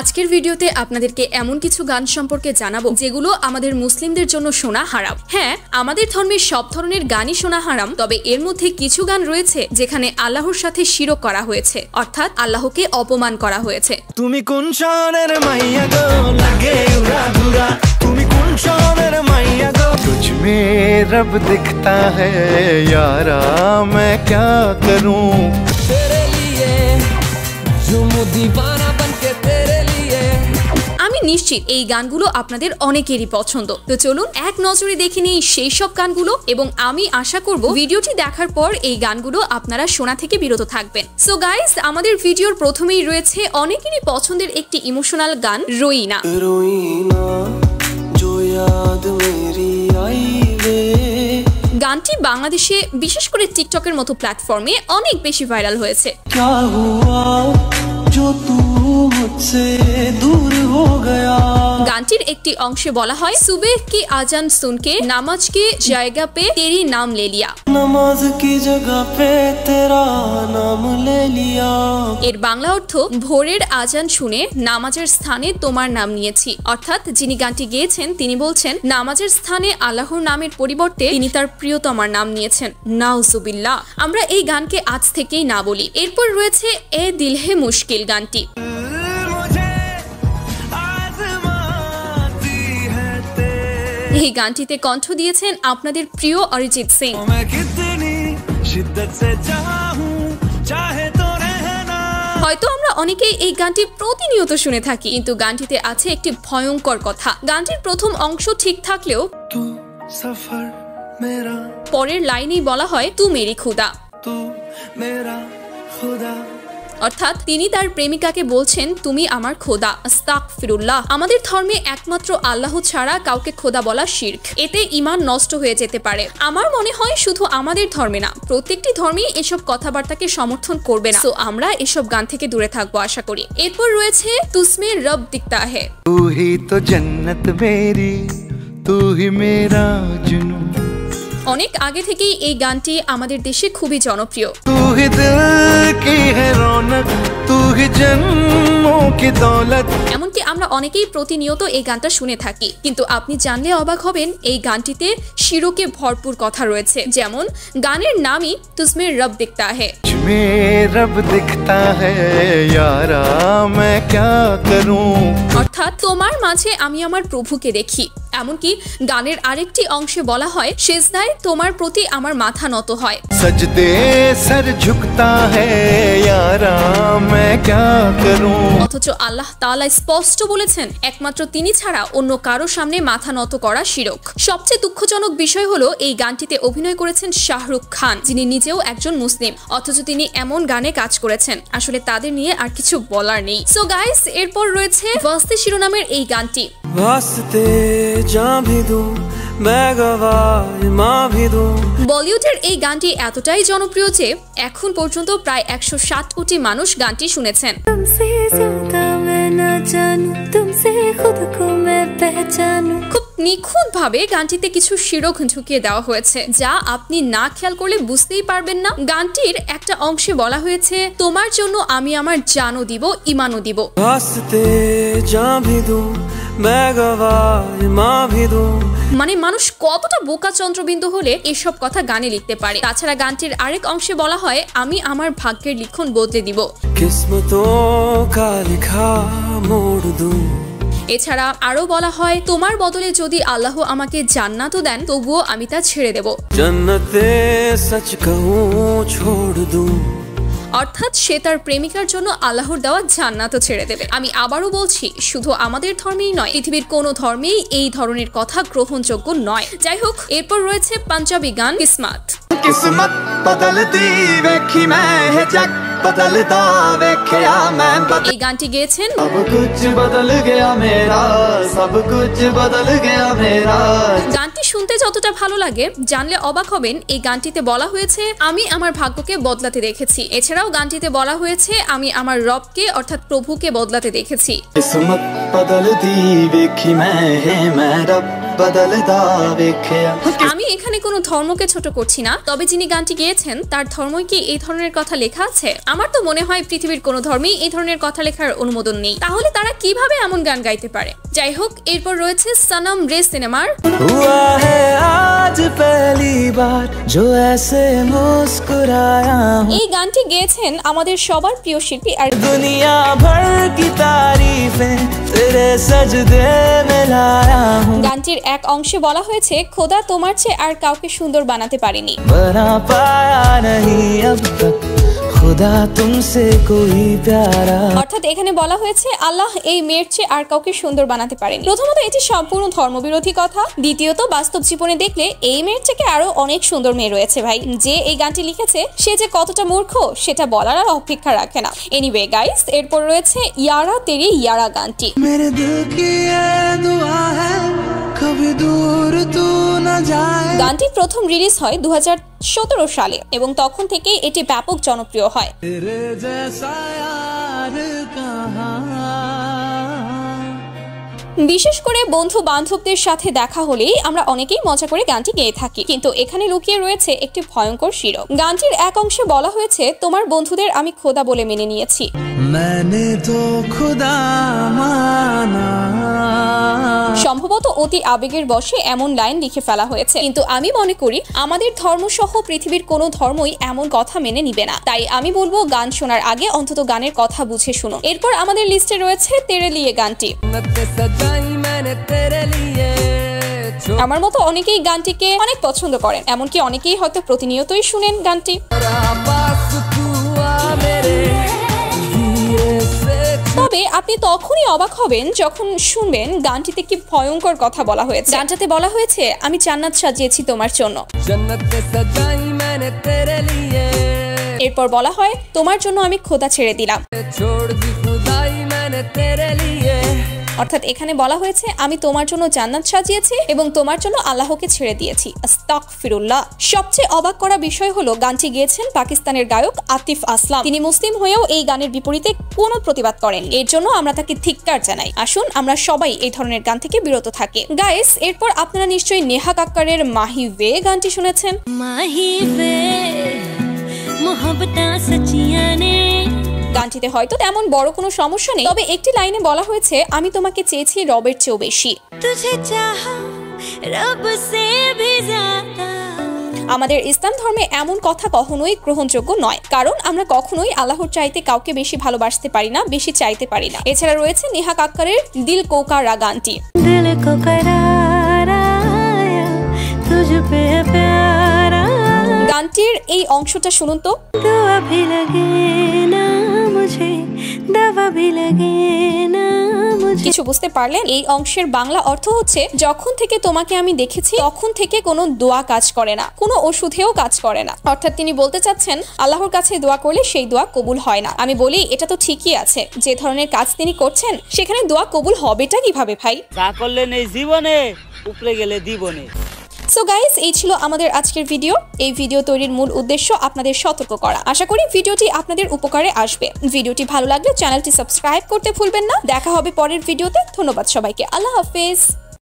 আজকের ভিডিওতে আপনাদেরকে এমন কিছু গান সম্পর্কে জানাবো যেগুলো আমাদের মুসলিমদের জন্য শোনা হারাম। হ্যাঁ, আমাদের ধর্মে সব ধরনের গানই শোনা হারাম, তবে এর মধ্যে কিছু গান রয়েছে যেখানে আল্লাহর সাথে শিরক করা হয়েছে, অর্থাৎ আল্লাহকে অপমান করা হয়েছে। তুমি কোন শহরের মাইয়া গো, লাগে উড়া ধুরা, তুমি কোন শহরের মাইয়া গো, तुझ में रब दिखता है यारा, मैं क्या करूं तेरे लिए जो दीवाना बनके तेरे लिए। আমি নিশ্চিত এই গানগুলো আপনাদের অনেকেরই পছন্দ, তো চলুন এক নজরে দেখে নিই সেই সব গানগুলো, এবং আমি আশা করব ভিডিওটি দেখার পর এই গানগুলো আপনারা শোনা থেকে বিরত থাকবেন। সো গাইস, আমাদের ভিডিওর প্রথমেই রয়েছে অনেকেরই পছন্দের একটি ইমোশনাল গান রোইনা। গানটি বাংলাদেশে বিশেষ করে টিকটকের মতো প্ল্যাটফর্মে অনেক বেশি ভাইরাল হয়েছে। গানটির একটি অংশে বলা হয়, সুবেহ কি আজান সুনকে নামাজ কি জায়গা পে তেরি নাম লে লিয়া, নামাজ কি জায়গা পে তেরা নাম লে লিয়া। এর বাংলা অর্থ, ভোরের আজান শুনে নামাজের স্থানে তোমার নাম নিয়েছি। অর্থাৎ যিনি গানটি গেয়েছেন তিনি বলছেন নামাজের স্থানে আল্লাহর নামের পরিবর্তে তিনি তার প্রিয়তমার নাম নিয়েছেন। নাউজুবিল্লাহ, আমরা এই গানকে আজ থেকেই না বলি। এরপর রয়েছে এ দিল হে মুশকিল গানটি। এই গানটিতে কণ্ঠ দিয়েছেন আপনাদের প্রিয় অরিজিৎ সিং। হয়তো আমরা অনেকেই এই গানটি প্রতিনিয়ত শুনে থাকি, কিন্তু গানটিতে আছে একটি ভয়ঙ্কর কথা। গানটির প্রথম অংশ ঠিক থাকলেও পরের লাইনেই বলা হয় তু মেরি খুদা, অর্থাৎ তিনি তার প্রেমিকাকে বলছেন তুমি আমার খোদা। আস্তাগফিরুল্লাহ। আমাদের ধর্মে একমাত্র আল্লাহ ছাড়া কাউকে খোদা বলা শিরক, এতে ঈমান নষ্ট হয়ে যেতে পারে। আমার মনে হয় শুধু আমাদের ধর্মে না, প্রত্যেকটি ধর্মেই এসব কথাবার্তাকে সমর্থন করবে না। তো আমরা এসব গান থেকে দূরে থাকবো আশা করি। এরপর রয়েছে তুসমে রব দিখতা হে। তু হি তো জান্নাত মেরি, তু হি মেরা জুনু। অনেক আগে থেকেই এই গানটি আমাদের দেশে খুবই জনপ্রিয়। এমনকি আমরা অনেকেই প্রতিনিয়ত এই গানটা শুনে থাকি, কিন্তু আপনি জানলে অবাক হবেন এই গানটিতে শিরকে ভরপুর কথা রয়েছে। যেমন গানের নামই তুসমে রব দিখতা হে। অর্থাৎ তোমার মাঝে আমি আমার প্রভুকে দেখি। এমনকি গানের আরেকটি অংশে বলা হয়, সেজদায় তোমার প্রতি আমার মাথা নত হয়। সজদে সর ঝুকতা হ্যায় ইয়ারা मैं क्या करूं। অথচ আল্লাহ তাআলা স্পষ্ট বলেছেন একমাত্র তিনি ছাড়া অন্য কারো সামনে মাথা নত করা শিরক। সবচেয়ে দুঃখজনক বিষয় হলো এই গানটিতে অভিনয় করেছেন শাহরুখ খান, যিনি নিজেও একজন মুসলিম, অথচ তিনি এমন গানে কাজ করেছেন, আসলে তাদের নিয়ে আর কিছু বলার নেই। সো গাইস, এরপর রয়েছে ওয়াস্তে শিরোনামের এই গানটি। বলিউডের এই গানটি এতটাই জনপ্রিয় যে এখন পর্যন্ত প্রায় 160 কোটি মানুষ গানটি শুনেছেন। খুব নিখুঁত ভাবে গানটিতে কিছু শিরক ঢুকিয়ে দেওয়া হয়েছে, যা আপনি না খেয়াল করলে বুঝতেই পারবেন না। গানটির একটা অংশে বলা হয়েছে, তোমার জন্য আমি আমার জানও দিব, ইমানও দিব। মানে মানুষ কতটা বোকা চন্দ্রবিন্দু হলে এসব কথা গানে লিখতে পারে। তাছাড়া গানটির আরেক অংশে বলা হয়, আমি আমার ভাগ্যের লিখন বদলে দিব। এছাড়া আরো বলা হয়, তোমার বদলে যদি আল্লাহ আমাকে জান্নাতও দেন তবুও আমি তা ছেড়ে দেব। অর্থাৎ সে তার প্রেমিকার জন্য আল্লাহর দেওয়া জান্নাতও ছেড়ে দেবে। আমি আবারও বলছি, শুধু আমাদের ধর্মেই নয়, পৃথিবীর কোনো ধর্মেই এই ধরনের কথা গ্রহণযোগ্য নয়। যাই হোক, এরপর রয়েছে পাঞ্জাবি গান কিসমত। किस्मत बदलती वेखी मैं है जग बदलता वेखया मैं এই গানটি গেয়েছেন सब कुछ बदल गया मेरा सब कुछ बदल गया मेरा। গানটি শুনতে যতটা ভালো লাগে, জানলে অবাক হবেন এই গানটিতে বলা হয়েছে আমি আমার ভাগ্যকে বদলাতে দেখেছি। এছাড়াও গানটিতে বলা হয়েছে আমি আমার রবকে অর্থাৎ প্রভুকে বদলাতে দেখেছি। किस्मत बदलती वेखी मैं है मैं रब बदलदा वेखिया। আমি এখানে কোনো ধর্মকে ছোট করছি না, তবে যিনি গানটি গেয়েছেন তার ধর্মই কি এই ধরনের কথা লেখা আছে? আমার তো মনে হয় পৃথিবীর কোনো ধর্মেই এই ধরনের কথা লেখার অনুমোদন নেই। তাহলে তারা কিভাবে এমন গান গাইতে পারে? যাই হোক, এরপর রয়েছে সনম রে সিনেমার हुआ है आज पहली बार जो ऐसे मुस्कुराया हूं। এই গানটি গেয়েছেন আমাদের সবার প্রিয় শিল্পী আর दुनिया भर की तारीफें तेरे सजदे में लाया हूं। গানটির এক অংশে বলা হয়েছে খোদা তোমার চেয়ে আর কাউকে সুন্দর বানাতে পারেনি। बना पाया नहीं अब तक खुदा तुमसे कोई प्यारा। অর্থাৎ এখানে বলা হয়েছে আল্লাহ এই মেয়ের চেয়ে আর কাউকে সুন্দর বানাতে পারেনি। প্রথমত এটি সম্পূর্ণ ধর্মবিরোধী কথা, দ্বিতীয়ত বাস্তব জীবনে দেখলে এই মেয়ের থেকে আরো অনেক সুন্দর মেয়ে রয়েছে ভাই। যে এই গানটি লিখেছে সে যে কতটা মূর্খ সেটা বলার আর অপেক্ষা রাখে না। এনিওয়ে গাইস, এরপর রয়েছে ইয়ারা তেরি ইয়ারা গানটি। मेरे दिल की ये दुआ है कभी दूर तू न जाए। গানটি প্রথম রিলিজ হয় 2017 সালে এবং তখন থেকেই এটি ব্যাপক জনপ্রিয় হয়। तेरे जैसा यार कहाँ। বিশেষ করে বন্ধু বান্ধবদের সাথে দেখা হলেই আমরা অনেকেই মজা করে গানটি গেয়ে থাকি, কিন্তু এখানে লুকিয়ে রয়েছে একটি ভয়ঙ্কর শিরক। গানটির এক অংশে বলা হয়েছে তোমার বন্ধুদের আমি খোদা বলে মেনে নিয়েছি। मैंने तो खुदा माना। সম্ভবত অতি আবেগের বশে এমন লাইন লিখে ফেলা হয়েছে, কিন্তু আমি মনে করি আমাদের ধর্ম সহ পৃথিবীর কোনো ধর্মই এমন কথা মেনে নিবে না। তাই আমি বলবো গান শোনার আগে অন্তত গানের কথা বুঝে শুনো। এরপর আমাদের লিস্টে রয়েছে তেরে লিয়ে গানটি। আমার মতো অনেকেই গানটিকে অনেক পছন্দ করেন, এমনকি অনেকেই হয়তো প্রতিনিয়তই শুনেন গানটি। তবে আপনি তখনই অবাক হবেন যখন শুনবেন গানটিতে কি ভয়ঙ্কর কথা বলা হয়েছে। গানটাতে বলা হয়েছে আমি জান্নাত সাজিয়েছি তোমার জন্য। এরপর বলা হয় তোমার জন্য আমি খোদা ছেড়ে দিলাম। অর্থাৎ এখানে বলা হয়েছে আমি তোমার জন্য জান্নাত সাজিয়েছি এবং তোমার জন্য আল্লাহকে ছেড়ে দিয়েছি। আস্তাগফিরুল্লাহ। সবচেয়ে অবাক করা বিষয় হলো গানটি গেয়েছেন পাকিস্তানের গায়ক আতিফ আসলাম। তিনি মুসলিম হয়েও এই গানের বিপরীতে কোনো প্রতিবাদ করেন। এর জন্য আমরা তাকে ধিক্কার জানাই। আসুন আমরা সবাই এই ধরনের গান থেকে বিরত থাকি। গাইস, এরপর আপনারা নিশ্চয়ই নেহা কাক্কারের মাহি ওয়ে গানটি শুনেছেন। মাহি ওয়ে মোহব্বতাঁ সচিয়াঁ নে। গানটিতে হয়তো তেমন বড় কোনো সমস্যা নেই, তবে একটি লাইনে বলা হয়েছে আমি তোমাকে চেয়েছি রবের চেয়েও বেশি। তুঝে চাহা রব সে ভি জ্যাদা। আমাদের ইসলাম ধর্মে এমন কথা কখনোই গ্রহণযোগ্য নয়, কারণ আমরা কখনোই আল্লাহর চাইতে কাউকে বেশি ভালোবাসতে পারি না, বেশি চাইতে পারি না। এছাড়া রয়েছে নেহা কাক্কারের দিল কো কারা গানটি। দিল কো करार आया तुझ पे प्यार आया। গানটির এই অংশটা শুনুন তো। दुआ भी लगे ना मुझे दवा भी लगे ना मुझे। কিছু বুঝতে পারলেন? এই অংশের বাংলা অর্থ হচ্ছে যখন থেকে তোমাকে আমি দেখেছি তখন থেকে কোনো দোয়া কাজ করে না, কোনো ওষুধেও কাজ করে না। অর্থাৎ তিনি বলতে চাচ্ছেন আল্লাহর কাছে দোয়া করলে সেই দোয়া কবুল হয় না। আমি বলি এটা তো ঠিকই আছে, যে ধরনের কাজ তিনি করছেন সেখানে দোয়া কবুল হবেটা কিভাবে ভাই? যা করলেন এই জীবনে উপরে গেলে জীবনে। সো গাইস, এই ছিল আমাদের আজকের ভিডিও। এই ভিডিও তৈরির মূল উদ্দেশ্য আপনাদের সতর্ক করা। আশা করি ভিডিওটি আপনাদের উপকারে আসবে। ভিডিওটি ভালো লাগলে চ্যানেলটি সাবস্ক্রাইব করতে ভুলবেন না। দেখা হবে পরের ভিডিওতে। ধন্যবাদ সবাইকে। আল্লাহ হাফেজ।